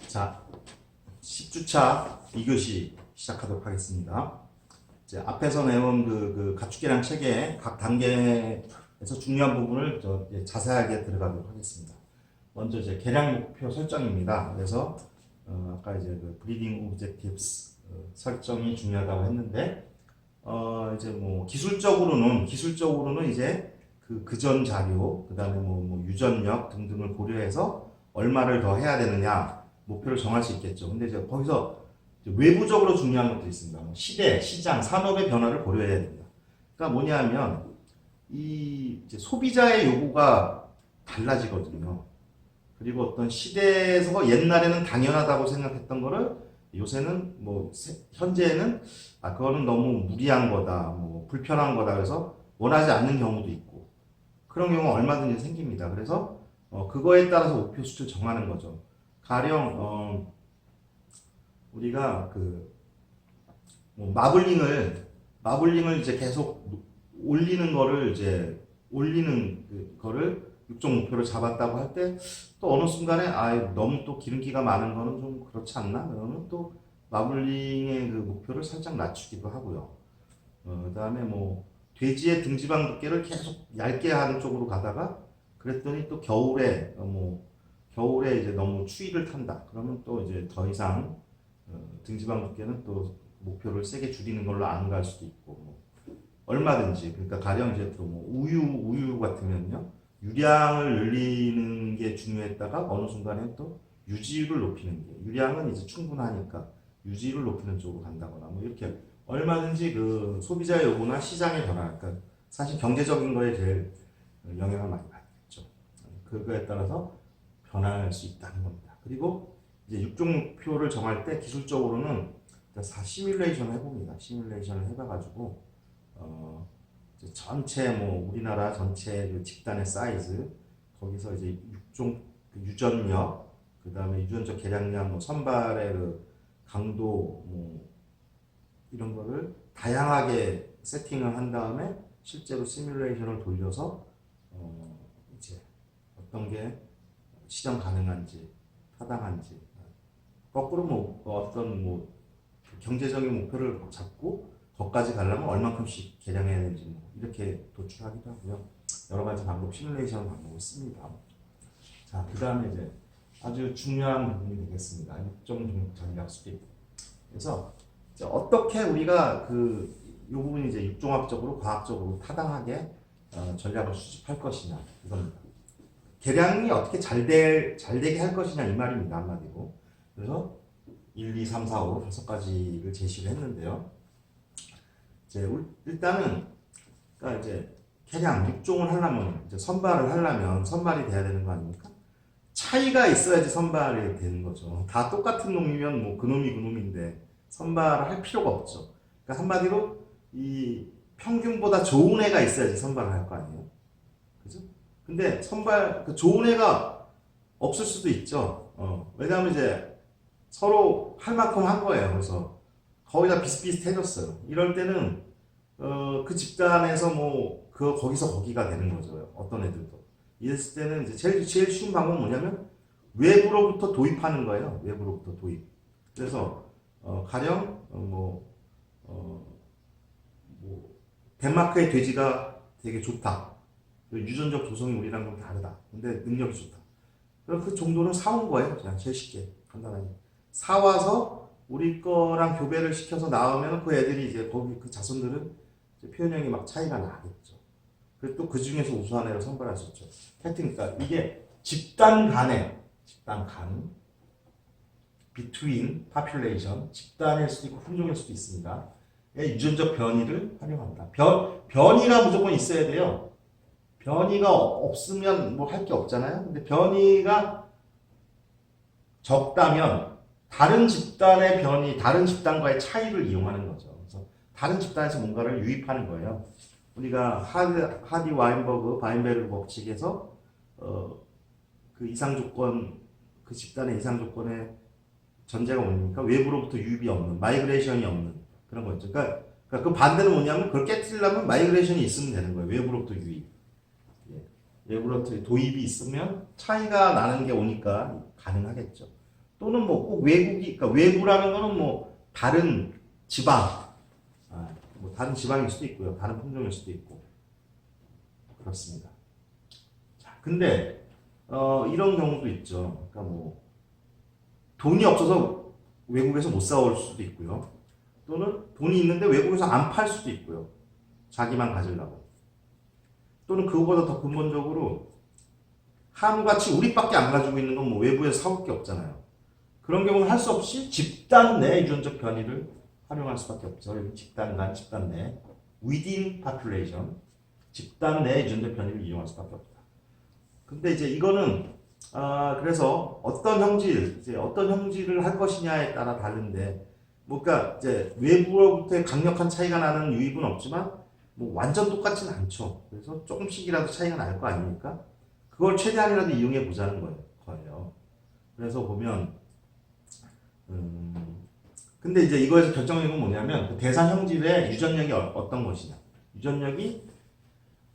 자, 10주차 2교시 시작하도록 하겠습니다. 이제 앞에서 내온 그 가축계량 체계 각 단계에서 중요한 부분을 자세하게 들어가도록 하겠습니다. 먼저 이제 계량 목표 설정입니다. 그래서 아까 이제 그 브리딩 오브젝티브스 설정이 중요하다고 했는데 이제 뭐 기술적으로는 이제 그전 자료, 그다음에 뭐 유전력 등등을 고려해서 얼마를 더 해야 되느냐 목표를 정할 수 있겠죠. 근데 이제 거기서 이제 외부적으로 중요한 것도 있습니다. 뭐 시대, 시장, 산업의 변화를 고려해야 됩니다. 그러니까 뭐냐면 이 이제 소비자의 요구가 달라지거든요. 그리고 어떤 시대에서 옛날에는 당연하다고 생각했던 거를 요새는 뭐 현재는 그거는 너무 무리한 거다, 뭐 불편한 거다, 그래서 원하지 않는 경우도 있고 그런 경우가 얼마든지 생깁니다. 그래서 그거에 따라서 목표 수치를 정하는 거죠. 가령 우리가 뭐 마블링을 이제 계속 올리는 거를 육종 목표를 잡았다고 할 때 또 어느 순간에 너무 또 기름기가 많은 거는 좀 그렇지 않나? 그러면 또 마블링의 그 목표를 살짝 낮추기도 하고요. 그다음에 뭐 돼지의 등지방 두께를 계속 얇게 하는 쪽으로 가다가 그랬더니 또 겨울에 이제 너무 추위를 탄다. 그러면 또 이제 더 이상 등지방 두께는 또 목표를 세게 줄이는 걸로 안 갈 수도 있고 얼마든지. 그러니까 가령 이제 또 뭐 우유 같으면요, 유량을 늘리는 게 중요했다가 어느 순간에 또 유지율을 높이는 게, 유량은 이제 충분하니까 유지율을 높이는 쪽으로 간다거나 뭐 이렇게 얼마든지 그 소비자의 요구나 시장의 변화, 그러니까 사실 경제적인 거에 제일 영향을 많이 받겠죠. 그거에 따라서 변할 수 있다는 겁니다. 그리고 이제 육종 목표를 정할 때 기술적으로는 시뮬레이션을 해봅니다. 시뮬레이션을 해봐가지고 전체 뭐 우리나라 전체 그 집단의 사이즈, 거기서 이제 육종 유전력, 그 다음에 유전적 개량량, 뭐 선발의 그 강도, 뭐 이런 거를 다양하게 세팅을 한 다음에 실제로 시뮬레이션을 돌려서 이제 어떤 게 실현 가능한지, 타당한지, 거꾸로 뭐 어떤 뭐 경제적인 목표를 잡고 거기까지 가려면 얼만큼씩 개량해야 되는지 뭐 이렇게 도출하기도 하고요. 여러 가지 방법, 시뮬레이션 방법을 씁니다. 자, 그 다음에 이제 아주 중요한 부분이 되겠습니다. 육종 전략 수립. 그래서 이제 어떻게 우리가 이 부분이 이제 육종학적으로, 과학적으로 타당하게 전략을 수집할 것이냐, 이겁니다. 개량이 어떻게 잘 되게 할 것이냐, 이 말입니다. 한마디로. 그래서 1, 2, 3, 4, 5, 5가지를 제시를 했는데요. 이제 일단은 그러니까 이제 개량, 육종을 하려면, 이제 선발을 하려면 선발이 돼야 되는 거 아닙니까? 차이가 있어야지 선발이 되는 거죠. 다 똑같은 놈이면 뭐 그놈인데 선발을 할 필요가 없죠. 그러니까 한마디로 이 평균보다 좋은 애가 있어야지 선발을 할 거 아니에요. 그죠? 근데 좋은 애가 없을 수도 있죠. 왜냐하면 이제 서로 할 만큼 한 거예요. 그래서 거의 다 비슷비슷해졌어요. 이럴 때는 그 집단에서 뭐 거기서 거기가 되는 거죠. 어떤 애들도. 이랬을 때는 이제 제일 쉬운 방법은 뭐냐면 외부로부터 도입하는 거예요. 외부로부터 도입. 그래서 가령 덴마크의 돼지가 되게 좋다. 유전적 조성이 우리랑 좀 다르다. 근데 능력이 좋다. 그럼 그 정도는 사온 거예요. 그냥 제일 쉽게 간단하게 사와서 우리 거랑 교배를 시켜서 나오면 그 애들이 이제 거기 그 자손들은 이제 표현형이 막 차이가 나겠죠. 그리고 또 그 중에서 우수한 애를 선발할 수 있죠. 하여튼 그러니까 이게 집단 간 between population, 집단일 수도 있고 품종일 수도 있습니다. 유전적 변이를 활용한다. 변이가 무조건 있어야 돼요. 변이가 없으면 뭐 할 게 없잖아요. 근데 변이가 적다면 다른 집단의 변이, 다른 집단과의 차이를 이용하는 거죠. 그래서 다른 집단에서 뭔가를 유입하는 거예요. 우리가 하디 와인버그 바인베르그 법칙에서 그 이상 조건, 그 집단의 이상 조건의 전제가 뭡니까? 외부로부터 유입이 없는, 마이그레이션이 없는 그런 거죠. 그러니까 그 반대는 뭐냐면 그걸 깨트리려면 마이그레이션이 있으면 되는 거예요. 외부로부터 유입. 외부로부터 도입이 있으면 차이가 나는 게 오니까 가능하겠죠. 또는 뭐 꼭 외국이, 그러니까 외부라는 거는 뭐 다른 지방, 뭐 다른 지방일 수도 있고요. 다른 품종일 수도 있고. 그렇습니다. 자, 근데, 이런 경우도 있죠. 그러니까 뭐, 돈이 없어서 외국에서 못 사올 수도 있고요. 또는 돈이 있는데 외국에서 안 팔 수도 있고요. 자기만 가지려고. 또는 그거보다 더 근본적으로 한우같이 우리밖에 안 가지고 있는 건 뭐 외부에서 사올 게 없잖아요. 그런 경우는 할 수 없이 집단 내 유전적 변이를 활용할 수밖에 없죠. 여기 집단 간, 집단 내, within population, 집단 내 유전적 변이를 이용할 수밖에 없다. 근데 이제 이거는 그래서 어떤 형질, 이제 어떤 형질을 할 것이냐에 따라 다른데, 뭐 그러니까 이제 외부로부터의 강력한 차이가 나는 유입은 없지만 뭐 완전 똑같지는 않죠. 그래서 조금씩이라도 차이가 날 거 아닙니까? 그걸 최대한이라도 이용해 보자는 거예요. 그래서 보면 근데 이제 이거에서 결정적인 건 뭐냐면 그 대상 형질의 유전력이 어떤 것이냐. 유전력이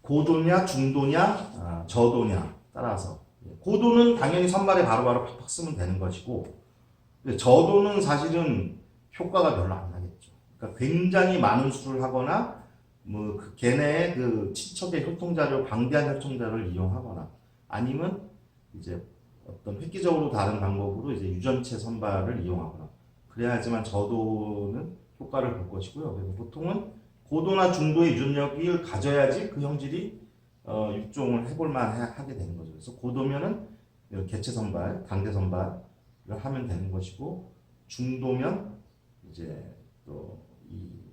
고도냐, 중도냐, 저도냐 따라서 고도는 당연히 선발에 바로바로 팍팍 쓰면 되는 것이고 저도는 사실은 효과가 별로 안 나겠죠. 그러니까 굉장히 많은 수를 하거나 뭐 그 걔네의 그 친척의 혈통자료, 방대한 혈통자료를 이용하거나 아니면 이제 어떤 획기적으로 다른 방법으로 이제 유전체 선발을 이용하거나 그래야지만 저도는 효과를 볼 것이고요. 그래서 보통은 고도나 중도의 유전력을 가져야지 그 형질이 육종을 해볼만 하게 되는 거죠. 그래서 고도면은 개체 선발, 당대 선발을 하면 되는 것이고 중도면 이제 또 이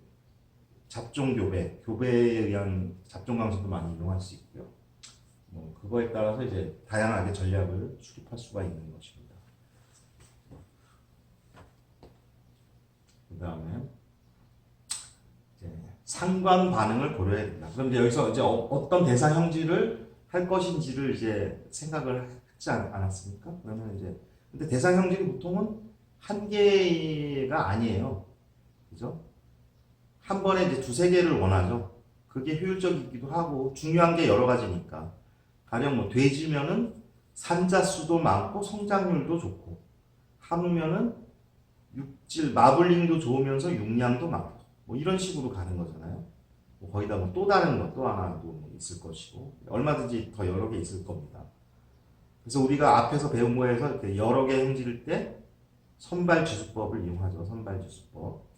잡종 교배에 의한 잡종 강성도 많이 이용할 수 있고요. 뭐 그거에 따라서 이제 다양하게 전략을 수립할 수가 있는 것입니다. 그 다음에 이제 상관 반응을 고려해야 된다. 그럼 이제 여기서 이제 어떤 대상 형질을 할 것인지를 이제 생각을 하지 않았습니까? 그러면 이제 근데 대상 형질이 보통은 한 개가 아니에요. 그죠? 한 번에 이제 두세 개를 원하죠. 그게 효율적이기도 하고 중요한 게 여러 가지니까. 가령 뭐 돼지면은 산자수도 많고 성장률도 좋고 한우면은 육질 마블링도 좋으면서 육량도 많고 뭐 이런 식으로 가는 거잖아요. 뭐 거기다 뭐 또 다른 것 또 하나도 뭐 있을 것이고 얼마든지 더 여러 개 있을 겁니다. 그래서 우리가 앞에서 배운 거에서 이렇게 여러 개 행질일 때 선발지수법을 이용하죠. 선발지수법.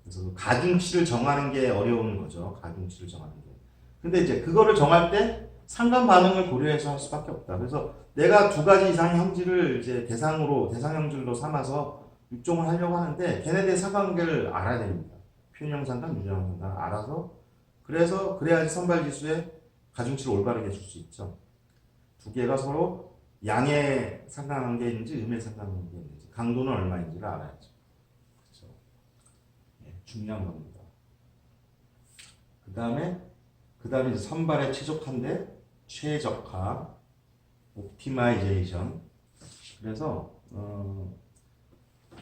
그래서 가중치를 정하는 게 어려운 거죠. 가중치를 정하는 게. 근데 이제 그거를 정할 때 상관 반응을 고려해서 할 수밖에 없다. 그래서 내가 두 가지 이상의 형질을 이제 대상 형질로 삼아서 육종을 하려고 하는데 걔네들의 상관관계를 알아야 됩니다. 표현형 상관, 유전형 상관 알아서 그래야지 선발지수에 가중치를 올바르게 줄 수 있죠. 두 개가 서로 양의 상관관계인지 음의 상관관계인지 강도는 얼마인지를 알아야죠. 그렇죠. 네, 중요한 겁니다. 그 다음에 이제 선발에 최적화, 옵티마이제이션. 그래서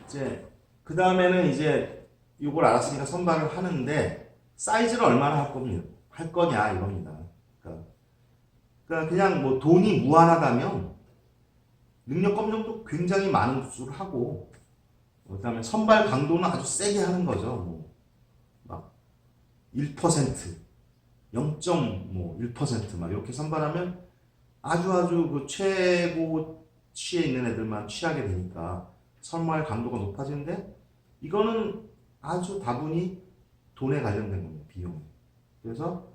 이제 그 다음에는 이제 이걸 알았으니까 선발을 하는데 사이즈를 얼마나 할 거냐 이겁니다. 그러니까 그냥 뭐 돈이 무한하다면 능력 검정도 굉장히 많은 수를 하고 그다음에 선발 강도는 아주 세게 하는 거죠. 막 1%, 0.1%막 이렇게 선발하면 아주 그 최고치에 있는 애들만 취하게 되니까 선발 강도가 높아지는데 이거는 아주 다분히 돈에 관련된 겁니다. 비용. 그래서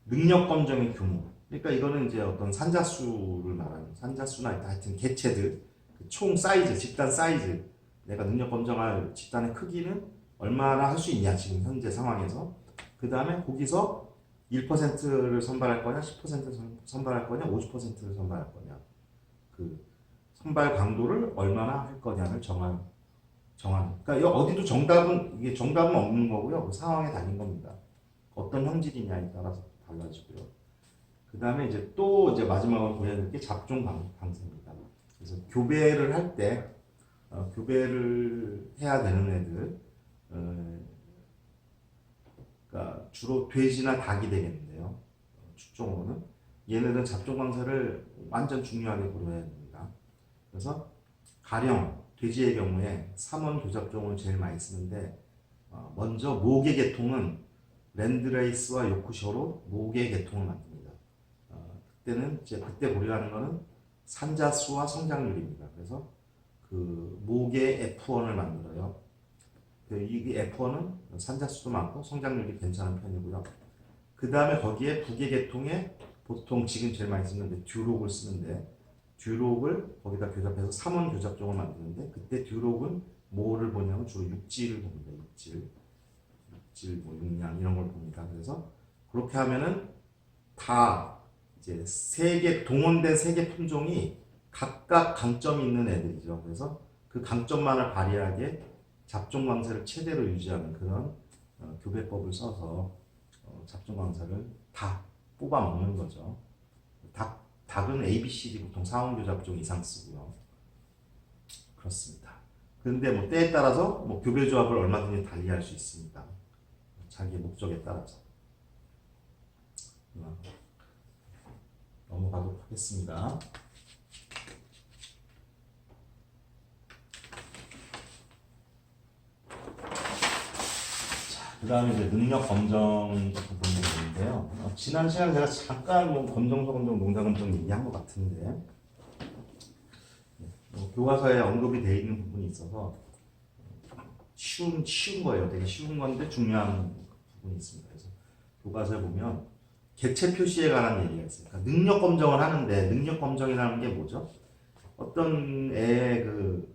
능력 검정의 규모. 그러니까 이거는 이제 어떤 산자수를 말하는 산자수나 하여튼 개체들 총 사이즈, 집단 사이즈. 내가 능력 검정할 집단의 크기는 얼마나 할 수 있냐 지금 현재 상황에서. 그 다음에 거기서 1%를 선발할 거냐, 10%를 선발할 거냐, 50%를 선발할 거냐. 그 선발 강도를 얼마나 할 거냐를 정하는. 그러니까 어디도 정답은 없는 거고요. 그 상황에 달린 겁니다. 어떤 형질이냐에 따라서 달라지고요. 그 다음에 이제 또 이제 마지막으로 보여야 될 게 잡종 강세입니다. 그래서 교배를 할 때 교배를 해야 되는 애들, 그러니까 주로 돼지나 닭이 되겠는데요. 축종으로는 얘네들은 잡종 강세를 완전 중요하게 고려해야 됩니다. 그래서 가령 돼지의 경우에 3원 교잡종을 제일 많이 쓰는데 먼저 모계 계통은 랜드레이스와 요크셔로 모계 계통을 만듭니다. 그때는 이제 그때 고려하는 거는 산자수와 성장률입니다. 그래서 그 모계 F1을 만들어요. 이 F1은 산자수도 많고 성장률이 괜찮은 편이고요. 그 다음에 거기에 부계 계통에 보통 지금 제일 많이 쓰는데 듀록을 쓰는데 듀록을 거기다 교잡해서 3원 교잡종을 만드는데 그때 듀록은 뭐를 보냐면 주로 육질을 봅니다. 육질, 뭐 육량 이런 걸 봅니다. 그래서 그렇게 하면은 다 이제 동원된 세 개 품종이 각각 강점이 있는 애들이죠. 그래서 그 강점만을 발휘하게 잡종 광세를 최대로 유지하는 그런 교배법을 써서 잡종 광세를 다 뽑아 먹는 거죠. 닭은 A, B, C, D 보통 4원 교잡종 이상 쓰고요. 그렇습니다. 그런데 뭐 때에 따라서 뭐 교배 조합을 얼마든지 달리할 수 있습니다. 자기의 목적에 따라서. 넘어가도록 하겠습니다. 그 다음에 이제 능력 검정 부분이 있는데요. 지난 시간에 제가 잠깐 뭐 검정소 검정, 농자 검정 얘기한 것 같은데, 교과서에 언급이 되어 있는 부분이 있어서 쉬운 거예요. 되게 쉬운 건데 중요한 부분이 있습니다. 그래서 교과서에 보면 개체 표시에 관한 얘기가 있어요. 그러니까 능력 검정을 하는데 능력 검정이라는 게 뭐죠? 어떤 애의 그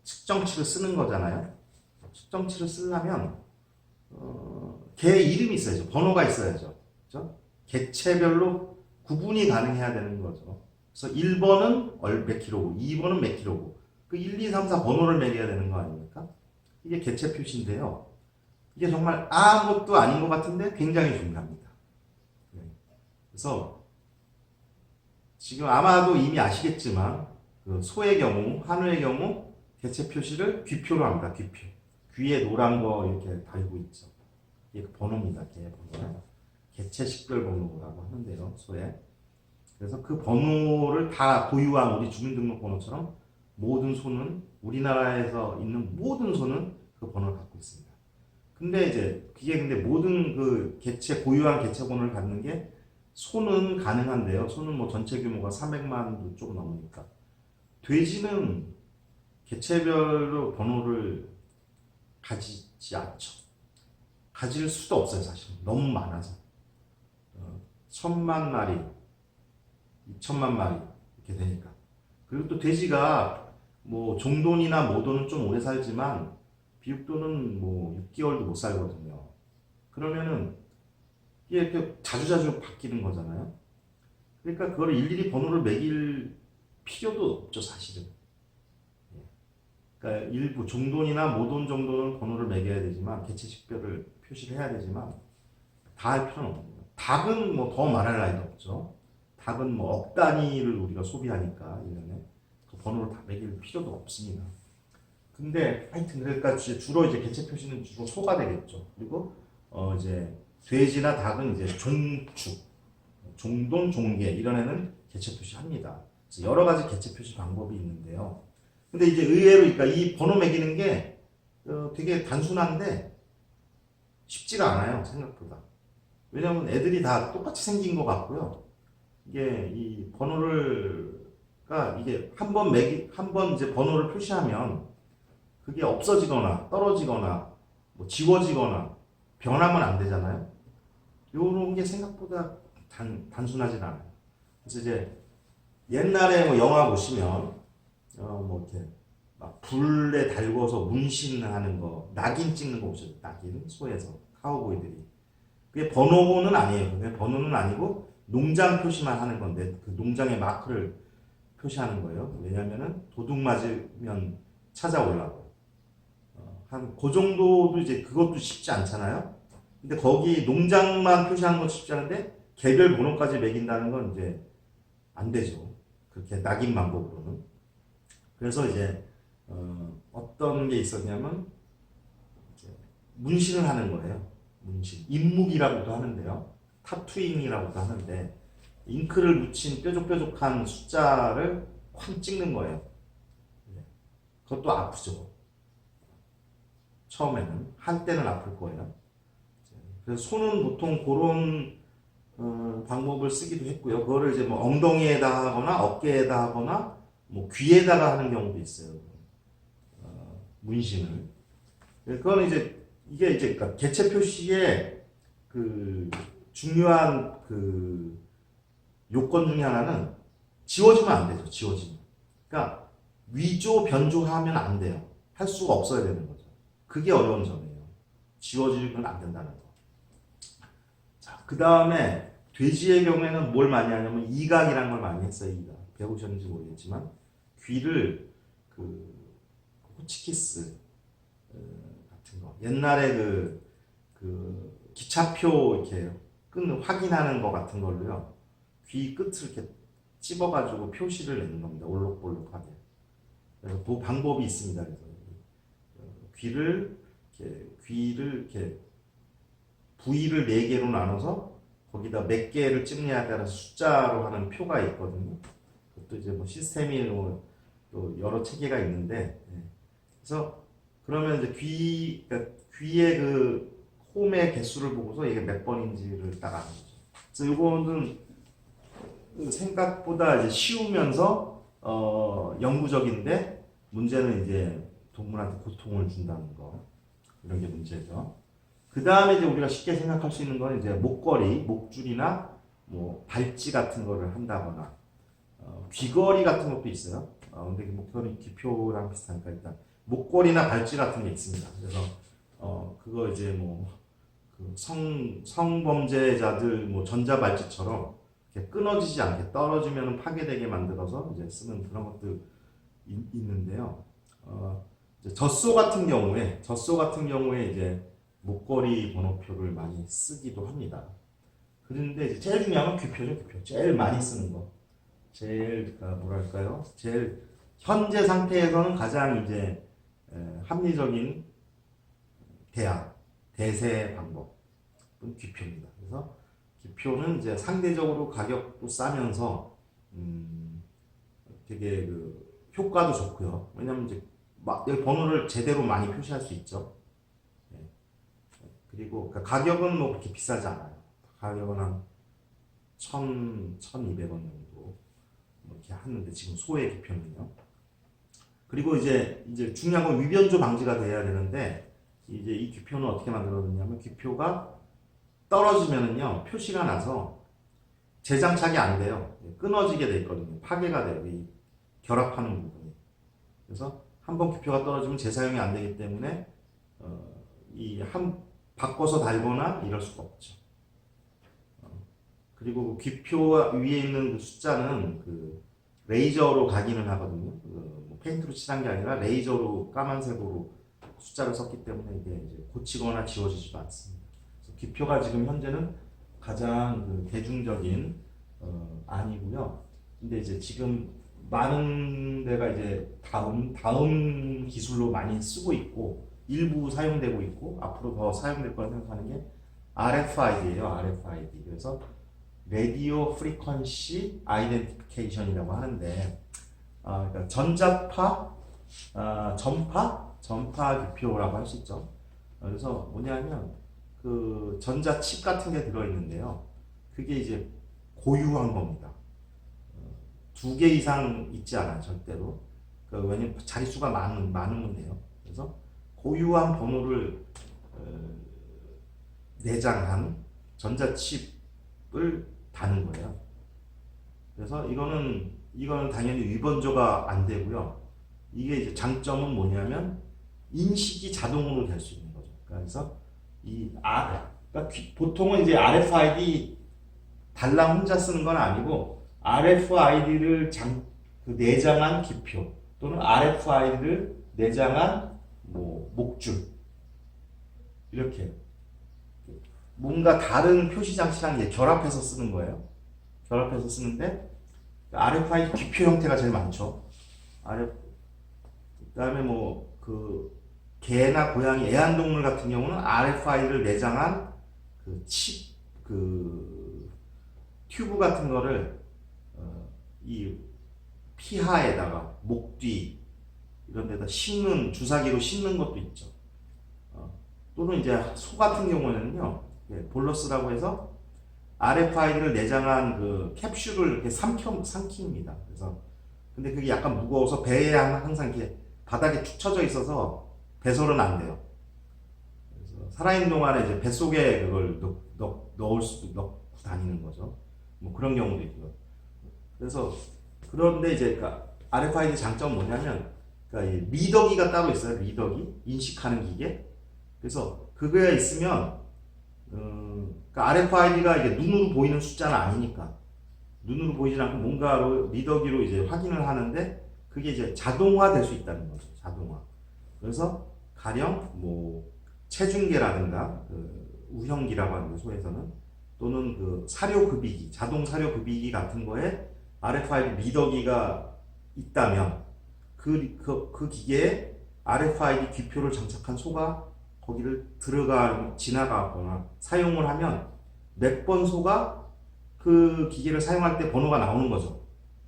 측정치를 쓰는 거잖아요. 측정치를 쓰려면 걔 이름이 있어야죠. 번호가 있어야죠. 그렇죠? 개체별로 구분이 가능해야 되는 거죠. 그래서 1번은 몇 킬로고, 2번은 몇 킬로고, 그 1, 2, 3, 4 번호를 매겨야 되는 거 아닙니까? 이게 개체 표시인데요. 이게 정말 아무것도 아닌 것 같은데 굉장히 중요합니다. 그래서 지금 아마도 이미 아시겠지만 그 소의 경우, 한우의 경우 개체 표시를 귀표로 합니다. 귀표. 귀에 노란 거 이렇게 달고 있죠. 이게 그 번호입니다. 걔 번호. 개체 식별 번호라고 하는데요. 소에. 그래서 그 번호를 다 보유한 우리 주민등록번호처럼 모든 소는 우리나라에서 있는 모든 소는 그 번호를 갖고 있습니다. 근데 모든 그 개체 고유한 개체 번호를 갖는 게 소는 가능한데요. 소는 뭐 전체 규모가 300만도 조금 넘으니까. 돼지는 개체별로 번호를 가지지 않죠. 가질 수도 없어요, 사실. 너무 많아서. 1000만 마리, 2000만 마리 이렇게 되니까. 그리고 또 돼지가 뭐 종돈이나 모돈은 좀 오래 살지만 비육돈은 뭐 6개월도 못 살거든요. 그러면은 이게 이렇게 자주자주 바뀌는 거잖아요. 그러니까 그걸 일일이 번호를 매길 필요도 없죠, 사실은. 그러니까 일부 종돈이나 모돈 정도는 번호를 매겨야 되지만 개체 식별을 표시를 해야 되지만 다 할 필요는 없습니다. 닭은 뭐 더 말할 나위도 없죠. 닭은 뭐 억 단위를 우리가 소비하니까 1년에 그 번호를 다 매길 필요도 없습니다. 근데 하여튼 그러니까 주로 이제 개체 표시는 주로 소가 되겠죠. 그리고 이제 돼지나 닭은 이제 종축, 종돈, 종계 이런 애는 개체 표시합니다. 그래서 여러 가지 개체 표시 방법이 있는데요. 근데 이제 의외로 그러니까 이 번호 매기는 게 되게 단순한데 쉽지가 않아요, 생각보다. 왜냐면 애들이 다 똑같이 생긴 것 같고요. 이게 이 번호가 이게 한번 이제 번호를 표시하면 그게 없어지거나 떨어지거나 뭐 지워지거나 변하면 안 되잖아요. 요런 게 생각보다 단순하진 않아요. 그래서 이제 옛날에 뭐 영화 보시면 뭐 이렇게 막 불에 달궈서 문신하는 거, 낙인 찍는 거 보셨죠? 낙인 소에서 카우보이들이. 그게 번호는 아니에요. 그게 번호는 아니고 농장 표시만 하는 건데 그 농장의 마크를 표시하는 거예요. 왜냐면은 도둑 맞으면 찾아오려고. 한 그 정도도 이제 그것도 쉽지 않잖아요. 근데 거기 농장만 표시하는 건 쉽지 않은데 개별 번호까지 매긴다는 건 이제 안 되죠. 그렇게 낙인 방법으로는. 그래서 이제 어떤 게 있었냐면 문신을 하는 거예요. 문신. 인묵이라고도 하는데요. 타투잉이라고도 하는데 잉크를 묻힌 뾰족뾰족한 숫자를 쾅 찍는 거예요. 그것도 아프죠. 처음에는 한때는 아플 거예요. 그래서 손은 보통 그런 방법을 쓰기도 했고요. 그거를 이제 뭐 엉덩이에다 하거나 어깨에다 하거나 뭐 귀에다가 하는 경우도 있어요. 문신을. 그거는 이제 이게 이제 그러니까 개체 표시의 그 중요한 그 요건 중에 하나는 지워지면 안 되죠. 지워지면. 그러니까 위조 변조하면 안 돼요. 할 수가 없어야 되는 거죠. 그게 어려운 점이에요. 지워지면 안 된다는 거. 자, 그 다음에 돼지의 경우에는 뭘 많이 하냐면 이각이라는 걸 많이 했어요. 이각. 배우셨는지 모르겠지만 귀를 그 호치키스 같은 거. 옛날에 그 기차표 이렇게 확인하는 거 같은 걸로요. 귀 끝을 이렇게 찝어가지고 표시를 내는 겁니다. 올록볼록하게. 그래서 그 방법이 있습니다. 그래서 귀를 이렇게 부위를 4개로 나눠서 거기다 몇 개를 찍느냐에 따라서 숫자로 하는 표가 있거든요. 그것도 이제 뭐 시스템이 또 여러 체계가 있는데, 그래서 그러면 이제 그러니까 귀의 그 홈의 개수를 보고서 이게 몇 번인지를 딱 아는 거죠. 그래서 이거는 생각보다 이제 쉬우면서 영구적인데 문제는 이제 동물한테 고통을 준다는 거, 이런 게 문제죠. 그 다음에 이제 우리가 쉽게 생각할 수 있는 건 이제 목걸이, 목줄이나 뭐 발찌 같은 거를 한다거나 귀걸이 같은 것도 있어요. 근데 목걸이 기표랑 비슷하니까 일단 목걸이나 발찌 같은 게 있습니다. 그래서 그거 이제 뭐그 성범죄자들 뭐 전자발찌처럼 이렇게 끊어지지 않게 떨어지면 파괴되게 만들어서 이제 쓰는 그런 것들 있는데요. 이제 젖소 같은 경우에 이제 목걸이 번호표를 많이 쓰기도 합니다. 그런데 이제 제일 중요한 건 귀표죠, 귀표. 제일 많이 쓰는 거. 제일 뭐랄까요? 제일 현재 상태에서는 가장 이제 합리적인 대세 방법은 귀표입니다. 그래서 귀표는 이제 상대적으로 가격도 싸면서 되게 그 효과도 좋고요. 왜냐면 이제 번호를 제대로 많이 표시할 수 있죠. 그리고 가격은 뭐 그렇게 비싸지 않아요. 가격은 한 1,200원 정도 이렇게 하는데 지금 소의 기표는요. 그리고 이제 중요한 건 위변조 방지가 돼야 되는데 이제 이 기표는 어떻게 만들어졌냐면 기표가 떨어지면은요 표시가 나서 재장착이 안 돼요. 끊어지게 돼 있거든요. 파괴가 돼요. 이 결합하는 부분이. 그래서 한번 기표가 떨어지면 재사용이 안 되기 때문에 바꿔서 달거나 이럴 수가 없죠. 그리고 그 기표 위에 있는 그 숫자는 그 레이저로 각인을 하거든요. 뭐 페인트로 칠한 게 아니라 레이저로 까만색으로 숫자를 썼기 때문에 이게 이제 고치거나 지워지지도 않습니다. 그래서 기표가 지금 현재는 가장 그 대중적인 안이고요. 근데 이제 지금 많은 데가 이제 다음 기술로 많이 쓰고 있고 일부 사용되고 있고 앞으로 더 사용될 거라 생각하는 게 RFID예요. RFID. 그래서 Radio Frequency Identification이라고 하는데 그러니까 전파 기표라고 할 수 있죠. 그래서 뭐냐면 그 전자칩 같은 게 들어있는데요. 그게 이제 고유한 겁니다. 2개 이상 있지 않아요, 절대로. 왜냐면 자릿수가 많으면 돼요. 그래서 고유한 번호를 내장한 전자칩을 다는 거예요. 그래서 이거는 당연히 위번조가 안 되고요. 이게 이제 장점은 뭐냐면 인식이 자동으로 될 수 있는 거죠. 그래서 그러니까 보통은 이제 RFID 달랑 혼자 쓰는 건 아니고 RFID를 내장한 기표 또는 RFID를 내장한 목줄 이렇게 뭔가 다른 표시 장치랑 결합해서 쓰는 거예요. 결합해서 쓰는데 RFID 기표 형태가 제일 많죠. 그다음에 개나 고양이, 애완동물 같은 경우는 RFID를 내장한 튜브 같은 거를 이 피하에다가 목 뒤 이런 데다 심는 주사기로 심는 것도 있죠. 또는 이제 소 같은 경우에는요, 볼러스라고 해서 RFID를 내장한 그 캡슐을 이렇게 삼킵니다. 그래서 근데 그게 약간 무거워서 배에 항상 이렇게 바닥에 축 처져 있어서 배설은 안 돼요. 그래서 살아있는 동안에 이제 뱃속에 그걸 넣고 다니는 거죠. 뭐 그런 경우도 있고요. 그래서 그런데 이제 그러니까 RFID 장점은 뭐냐면 그러니까 이 리더기가 따로 있어요. 리더기 인식하는 기계. 그래서 그게 있으면 그러니까 RFID가 이게 눈으로 보이는 숫자는 아니니까 눈으로 보이지 않고 뭔가로 리더기로 이제 확인을 하는데 그게 이제 자동화 될 수 있다는 거죠. 자동화. 그래서 가령 뭐 체중계라든가 그 우형기라고 하는 소에서는 또는 그 사료급이기, 자동 사료급이기 같은 거에 RFID 리더기가 있다면 그 기계에 RFID 귀표를 장착한 소가 거기를 지나가거나 사용을 하면 몇 번 소가 그 기계를 사용할 때 번호가 나오는 거죠.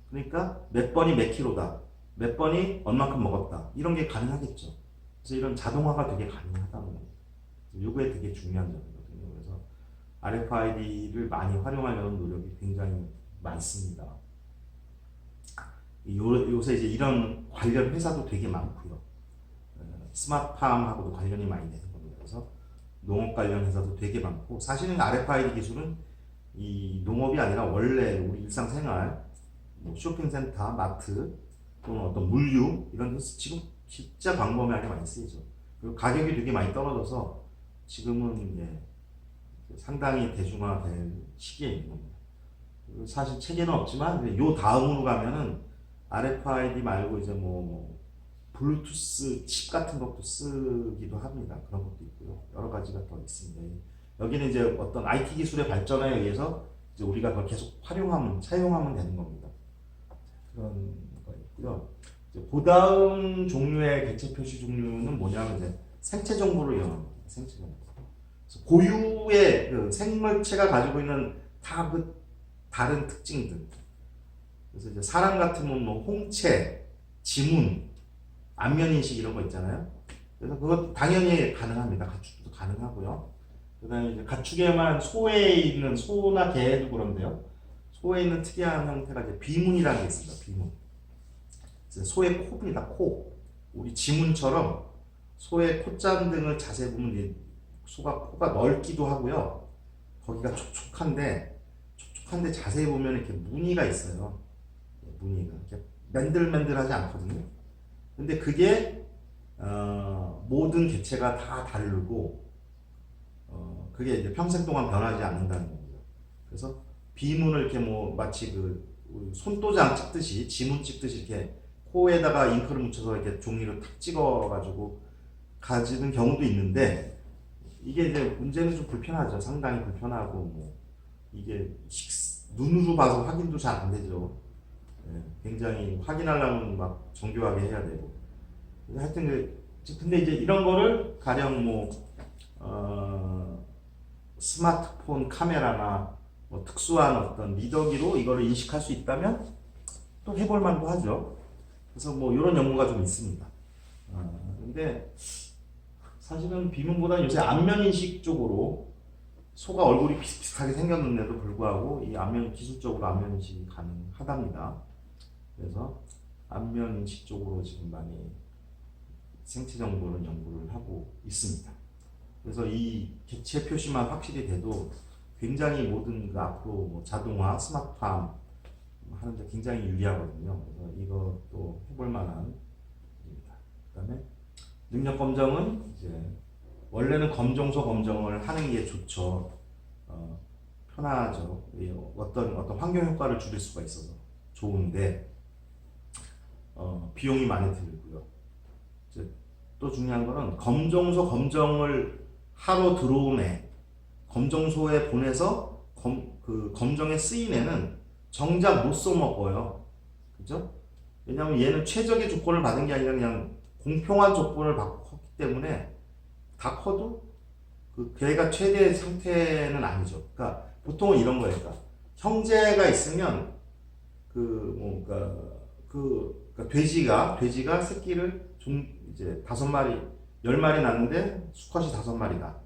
그러니까 몇 번이 몇 킬로다, 몇 번이 얼만큼 먹었다, 이런 게 가능하겠죠. 그래서 이런 자동화가 되게 가능하다는 거예요. 이거에 되게 중요한 점이거든요. 그래서 RFID를 많이 활용하려는 노력이 굉장히 많습니다. 요새 이제 이런 관련 회사도 되게 많고요. 스마트팜하고도 관련이 많이 되는 겁니다. 그래서 농업 관련 회사도 되게 많고, 사실은 RFID 기술은 이 농업이 아니라 원래 우리 일상생활, 뭐 쇼핑센터, 마트, 또는 어떤 물류 이런 데서 지금 진짜 광범위하게 많이 쓰이죠. 그리고 가격이 되게 많이 떨어져서 지금은 상당히 대중화될 시기에 있는 겁니다. 사실 체계는 없지만 요 다음으로 가면은 RFID 말고 이제 뭐 블루투스 칩 같은 것도 쓰기도 합니다. 그런 것도 있고요. 여러 가지가 더 있습니다. 여기는 이제 어떤 IT 기술의 발전에 의해서 이제 우리가 그걸 계속 사용하면 되는 겁니다. 그런 거 있고요. 그 다음 종류의 객체 표시 종류는 뭐냐면 이제 생체 정보를 이용합니다. 생체 정보. 그래서 고유의 그 생물체가 가지고 있는 다 그 다른 특징들. 그래서 이제 사람 같으면 뭐 홍채, 지문, 안면 인식 이런 거 있잖아요. 그래서 그것 당연히 가능합니다. 가축도 가능하고요. 그다음에 이제 가축에만 소나 개도 그런데요. 소에 있는 특이한 형태가 이제 비문이라는 게 있습니다. 비문. 소의 코입니다. 코. 우리 지문처럼 소의 콧잔 등을 자세히 보면 소가 코가 넓기도 하고요. 거기가 촉촉한데 자세히 보면 이렇게 무늬가 있어요. 무늬가 이렇게 맨들맨들하지 않거든요. 근데 그게 모든 개체가 다 다르고 그게 이제 평생 동안 변하지 않는다는 겁니다. 그래서 비문을 이렇게 뭐 마치 우리 손도장 찍듯이 지문 찍듯이 이렇게 코에다가 잉크를 묻혀서 이렇게 종이로 탁 찍어가지고 가지는 경우도 있는데 이게 이제 문제는 좀 불편하죠. 상당히 불편하고 뭐 이게 눈으로 봐서 확인도 잘 안 되죠. 굉장히 확인하려면 막 정교하게 해야 되고. 하여튼 근데 이제 이런 거를 가령 뭐 스마트폰 카메라나 뭐 특수한 어떤 리더기로 이거를 인식할 수 있다면 또 해볼 만도 하죠. 그래서 뭐 이런 연구가 좀 있습니다. 근데 사실은 비문보다는 요새 안면 인식 쪽으로 소가 얼굴이 비슷비슷하게 생겼는데도 불구하고 이 기술적으로 안면 인식이 가능하답니다. 그래서 안면 인식 쪽으로 지금 많이 생체 정보는 연구를 하고 있습니다. 그래서 이 객체 표시만 확실히 돼도 굉장히 모든 앞으로 뭐 자동화, 스마트팜 하는데 굉장히 유리하거든요. 그래서 이것도 해볼 만한 일입니다. 그다음에 능력 검정은 이제 원래는 검정소 검정을 하는 게 좋죠. 편하죠. 어떤 환경 효과를 줄일 수가 있어서 좋은데 비용이 많이 들고요. 이제 또 중요한 거는 검정소 검정을 하러 들어온 애, 검정소에 보내서 그 검정에 쓰인 애는 정작 못 써먹어요. 그죠? 왜냐하면 얘는 최적의 조건을 받은 게 아니라 그냥 공평한 조건을 받기 때문에 다 커도 그 걔가 최대 상태는 아니죠. 그러니까 보통은 이런 거예요. 그러니까 형제가 있으면 그러니까 돼지가 새끼를 이제 5마리, 10마리 낳는데 수컷이 5마리다.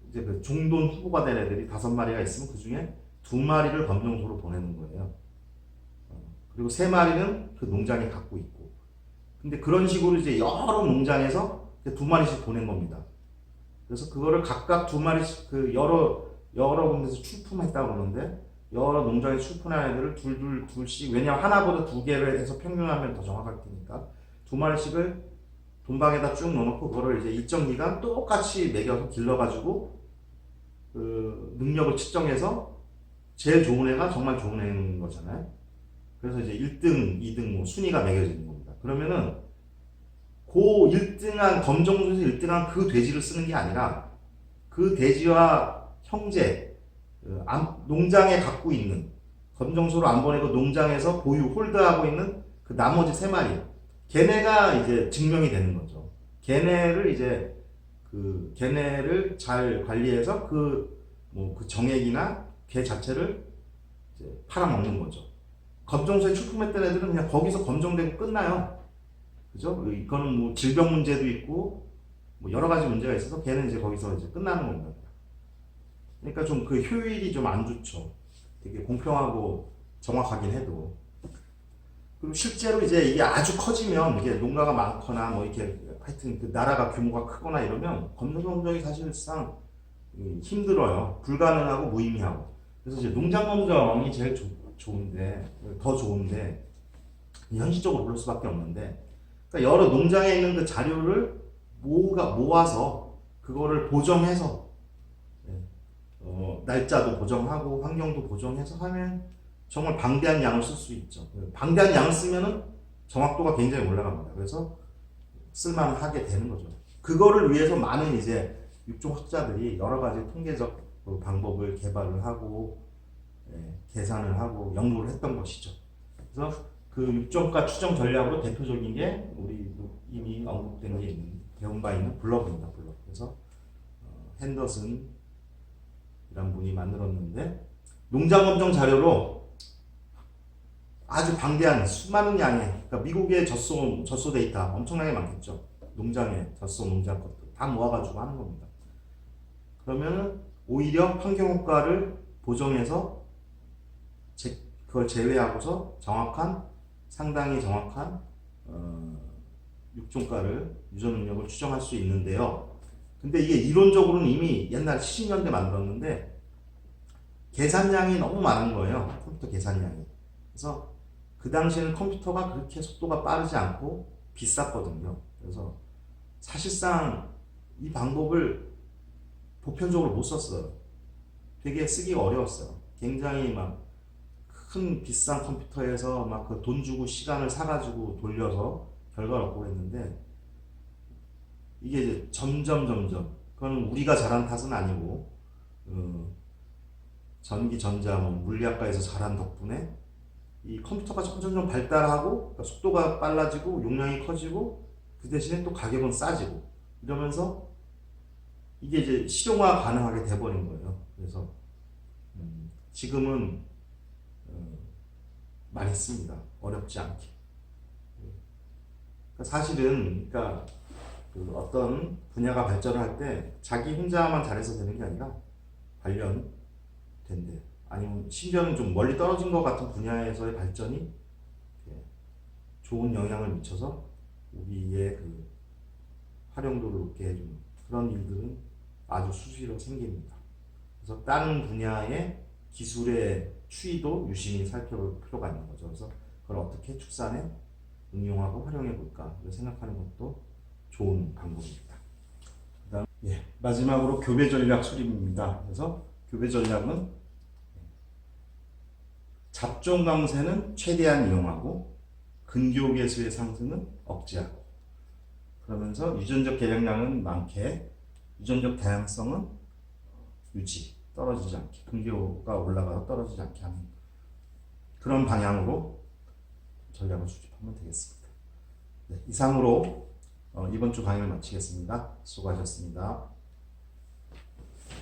이제 그 중돈 후보가 된 애들이 5마리가 있으면 그 중에 2마리를 검정소로 보내는 거예요. 그리고 3마리는 그 농장에 갖고 있고. 근데 그런 식으로 이제 여러 농장에서 2마리씩 보낸 겁니다. 그래서 그거를 각각 2마리씩 그 여러 군데서 출품했다고 그러는데, 여러 농장에 출품한 애들을 둘씩, 왜냐면 하나보다 2개를 해서 평균하면 더 정확할 테니까 2마리씩을 돈방에다 쭉 넣어놓고 그거를 이제 일정 기간 똑같이 먹여서 길러가지고 그 능력을 측정해서 제일 좋은 애가 정말 좋은 애인 거잖아요. 그래서 이제 1등, 2등 뭐 순위가 매겨지는 겁니다. 그러면은 그 1등한 검정소에서 1등한 그 돼지를 쓰는 게 아니라 그 돼지와 형제 농장에 갖고 있는, 검정소로 안 보내고 농장에서 보유 홀드하고 있는 그 나머지 3마리, 걔네가 이제 증명이 되는 거죠. 걔네를 이제 걔네를 잘 관리해서 그 정액이나 개 자체를 이제 팔아먹는 거죠. 검정소에 출품했던 애들은 그냥 거기서 검정되고 끝나요. 그죠? 이거는 뭐 질병 문제도 있고 뭐 여러 가지 문제가 있어서 걔는 이제 거기서 이제 끝나는 겁니다. 그러니까 좀 그 효율이 좀 안 좋죠. 되게 공평하고 정확하긴 해도. 그리고 실제로 이제 이게 아주 커지면, 이게 농가가 많거나 뭐 이렇게 하여튼 그 나라가 규모가 크거나 이러면 검정검정이 사실상 힘들어요. 불가능하고 무의미하고. 그래서 이제 농장검정이 제일 더 좋은데 현실적으로 그럴 수밖에 없는데, 그러니까 여러 농장에 있는 그 자료를 모아서 그거를 보정해서 날짜도 보정하고 환경도 보정해서 하면 정말 방대한 양을 쓸 수 있죠. 방대한 양을 쓰면은 정확도가 굉장히 올라갑니다. 그래서 쓸만하게 되는 거죠. 그거를 위해서 많은 이제 육종학자들이 여러 가지 통계적 방법을 개발을 하고 계산을 하고 연구를 했던 것이죠. 그래서 그 육종가 추정 전략으로 대표적인 게 우리 이미 언급된 게 있는, 배운 바 있는 블럭입니다. 블럭. 그래서 핸더슨 이란 분이 만들었는데, 농장검정 자료로 아주 방대한 수많은 양의, 그러니까 미국의 젖소 데이터 엄청나게 많겠죠. 농장의 젖소, 농장 것도 다 모아가지고 하는 겁니다. 그러면 오히려 환경효과를 보정해서 그걸 제외하고서 상당히 정확한 육종가를, 유전 능력을 추정할 수 있는데요. 근데 이게 이론적으로는 이미 옛날 70년대 만들었는데 계산량이 너무 많은 거예요. 컴퓨터 계산량이. 그래서 그 당시에는 컴퓨터가 그렇게 속도가 빠르지 않고 비쌌거든요. 그래서 사실상 이 방법을 보편적으로 못 썼어요. 되게 쓰기가 어려웠어요. 굉장히 막 큰 비싼 컴퓨터에서 막 그 돈 주고 시간을 사가지고 돌려서 결과를 얻고 했는데, 이게 이제 점점 그건 우리가 잘한 탓은 아니고 전기 전자 물리학과에서 잘한 덕분에 이 컴퓨터가 점점 발달하고, 그러니까 속도가 빨라지고 용량이 커지고 그 대신에 또 가격은 싸지고 이러면서 이게 이제 실용화 가능하게 돼버린 거예요. 그래서 지금은 많이 씁니다. 어렵지 않게. 그러니까 사실은 그 어떤 분야가 발전을 할 때 자기 혼자만 잘해서 되는 게 아니라 관련된대, 아니면 심지어는 좀 멀리 떨어진 것 같은 분야에서의 발전이 좋은 영향을 미쳐서 우리의 그 활용도를 높게 해주는 그런 일들은 아주 수시로 생깁니다. 그래서 다른 분야의 기술의 추이도 유심히 살펴볼 필요가 있는 거죠. 그래서 그걸 어떻게 축산에 응용하고 활용해 볼까 생각하는 것도 좋은 방법입니다. 그다음 마지막으로 교배 전략 수립입니다. 그래서 교배 전략은 잡종 강세는 최대한 이용하고 근교 개수의 상승은 억제하고, 그러면서 유전적 개량량은 많게, 유전적 다양성은 유지, 떨어지지 않게, 근교가 올라가서 떨어지지 않게 하는 그런 방향으로 전략을 수립하면 되겠습니다. 이상으로 이번 주 강의를 마치겠습니다. 수고하셨습니다.